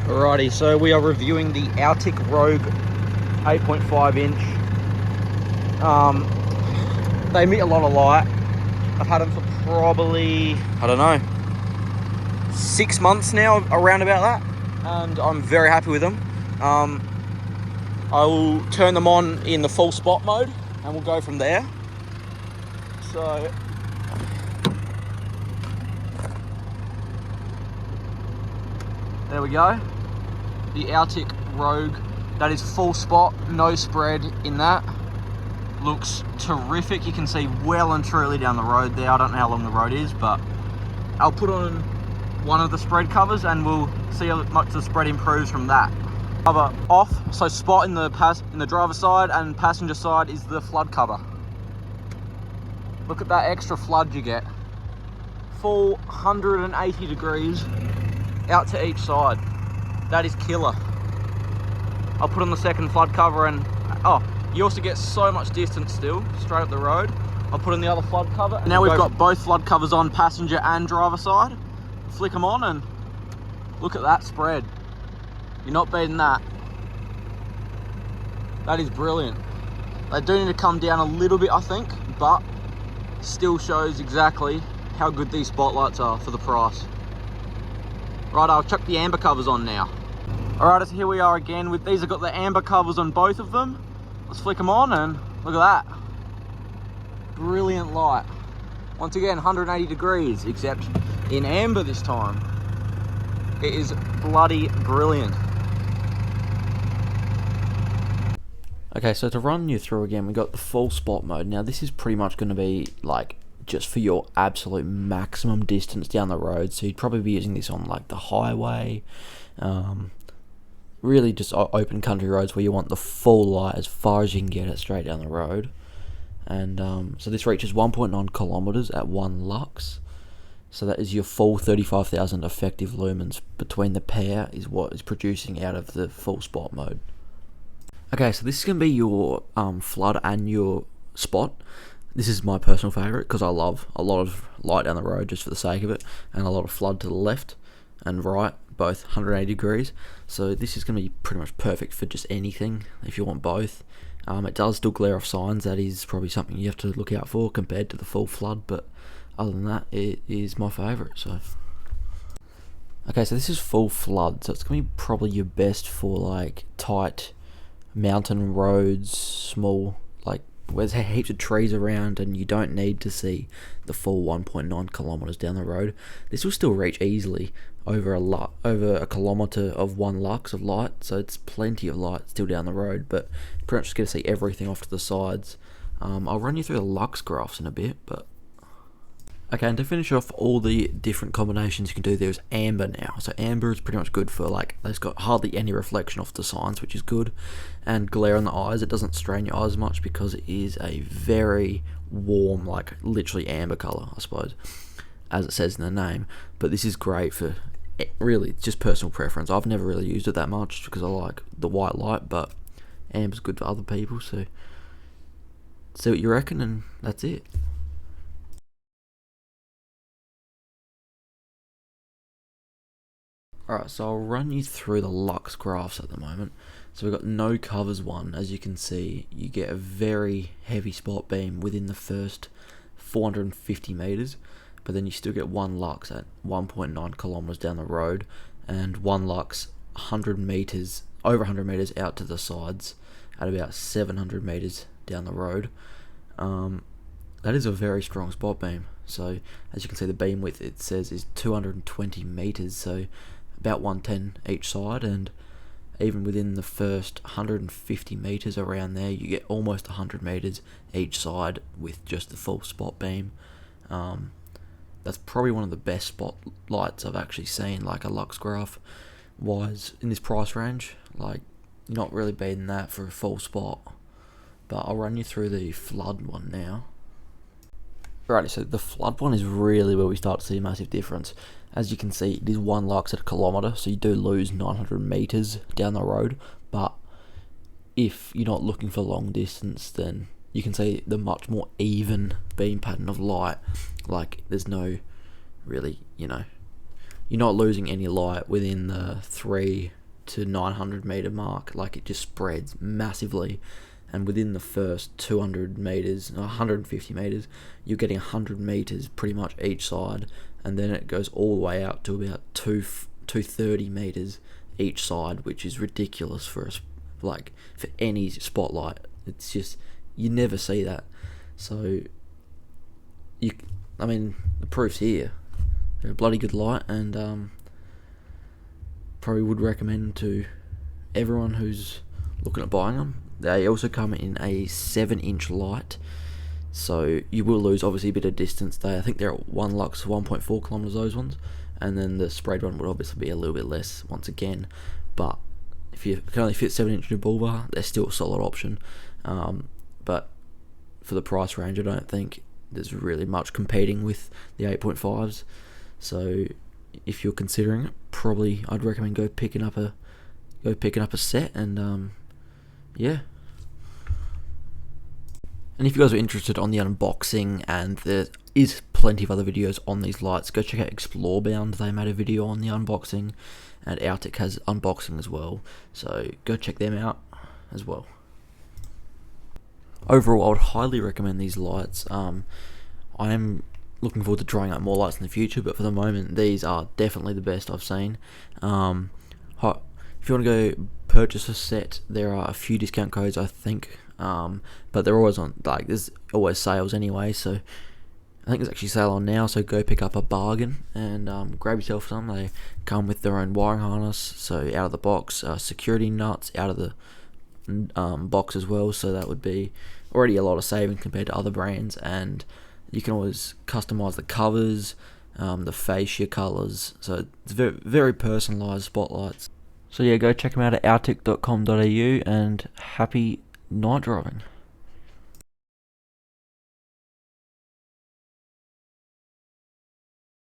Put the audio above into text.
Alrighty, so we are reviewing the ALTIQ Rogue 8.5 inch. They emit a lot of light. I've had them for probably, I don't know, 6 months now, around about that, and I'm very happy with them. I will turn them on in the full spot mode and we'll go from there. So there we go, the ALTIQ Rogue. That is full spot, no spread in that. Looks terrific. You can see well and truly down the road there. I don't know how long the road is, but I'll put on one of the spread covers and we'll see how much the spread improves from that. Cover off, so spot in the driver's side and passenger side is the flood cover. Look at that extra flood you get. Full 180 degrees out to each side. That is killer. I'll put on the second flood cover and you also get so much distance still straight up the road. I'll put on the other flood cover. Now we've got both flood covers on, passenger and driver side. Flick them on and look at that spread. You're not beating that. That is brilliant. They do need to come down a little bit, I think, but still shows exactly how good these spotlights are for the price. Right, I'll chuck the amber covers on now. Alright, so here we are again with these. I've got the amber covers on both of them. Let's flick them on and look at that. Brilliant light. Once again, 180 degrees, except in amber this time. It is bloody brilliant. Okay, so to run you through again, we got the full spot mode. Now this is pretty much going to be like just for your absolute maximum distance down the road. So you'd probably be using this on like the highway, really just open country roads where you want the full light as far as you can get it straight down the road. And so this reaches 1.9 kilometers at 1 lux. So that is your full 35,000 effective lumens between the pair is what is producing out of the full spot mode. Okay, so this is going to be your flood and your spot. This is my personal favourite because I love a lot of light down the road just for the sake of it, and a lot of flood to the left and right, both 180 degrees. So this is going to be pretty much perfect for just anything if you want both. It does still glare off signs. That is probably something you have to look out for compared to the full flood, but other than that, it is my favourite. So okay, so this is full flood, so it's going to be probably your best for like tight mountain roads, small, like where there's heaps of trees around and you don't need to see the full 1.9 kilometers down the road. This will still reach easily over a kilometer of 1 lux of light, so it's plenty of light still down the road, but pretty much just get to see everything off to the sides. I'll run you through the lux graphs in a bit, but okay, and to finish off all the different combinations you can do, there's amber now. So amber is pretty much good for like, it's got hardly any reflection off the signs, which is good, and glare on the eyes. It doesn't strain your eyes much because it is a very warm, like literally amber color, I suppose, as it says in the name. But this is great for, really, it's just personal preference. I've never really used it that much because I like the white light, but amber's good for other people, so see what you reckon, and that's it. Alright, so I'll run you through the lux graphs at the moment. So we've got no covers one. As you can see, you get a very heavy spot beam within the first 450 meters, but then you still get 1 lux at 1.9 kilometers down the road, and 1 lux 100 meters, over 100 meters out to the sides at about 700 meters down the road. That is a very strong spot beam. So as you can see, the beam width, it says, is 220 meters, so about 110 each side, and even within the first 150 meters around there, you get almost 100 meters each side with just the full spot beam. That's probably one of the best spotlights I've actually seen, like a lux graph wise, in this price range. Like, you're not really beating that for a full spot. But I'll run you through the flood one now. Right, so the flood one is really where we start to see a massive difference. As you can see, it is 1 lux at a kilometer, so you do lose 900 meters down the road. But if you're not looking for long distance, then you can see the much more even beam pattern of light. Like, there's no really, you're not losing any light within the 3 to 900 meter mark. Like, it just spreads massively, and within the first 200 meters, 150 meters, you're getting 100 meters pretty much each side, and then it goes all the way out to about 230 meters each side, which is ridiculous for for any spotlight. It's just, you never see that. So I mean, the proof's here. They're a bloody good light, and probably would recommend to everyone who's looking at buying them. They also come in a 7-inch light, so you will lose obviously a bit of distance. I think they're at 1 lux, 1.4 kilometers, those ones, and then the sprayed one would obviously be a little bit less once again. But if you can only fit 7-inch in your bull bar, they're still a solid option. But for the price range, I don't think there's really much competing with the 8.5s. So if you're considering it, probably I'd recommend go picking up a set, and yeah. And if you guys are interested on the unboxing, and there is plenty of other videos on these lights, go check out Explorebound. They made a video on the unboxing, and ALTIQ has unboxing as well, so go check them out as well. Overall, I would highly recommend these lights. I am looking forward to trying out more lights in the future, but for the moment, these are definitely the best I've seen. If you want to go purchase a set, there are a few discount codes, I think, but they're always on, like, there's always sales anyway, so I think there's actually sale on now, so go pick up a bargain and grab yourself some. They come with their own wiring harness, so out of the box, security nuts out of the box as well, so that would be already a lot of savings compared to other brands. And you can always customize the covers, the fascia colors, so it's very, very personalized spotlights. So yeah, go check them out at altiq.com.au, and happy night driving.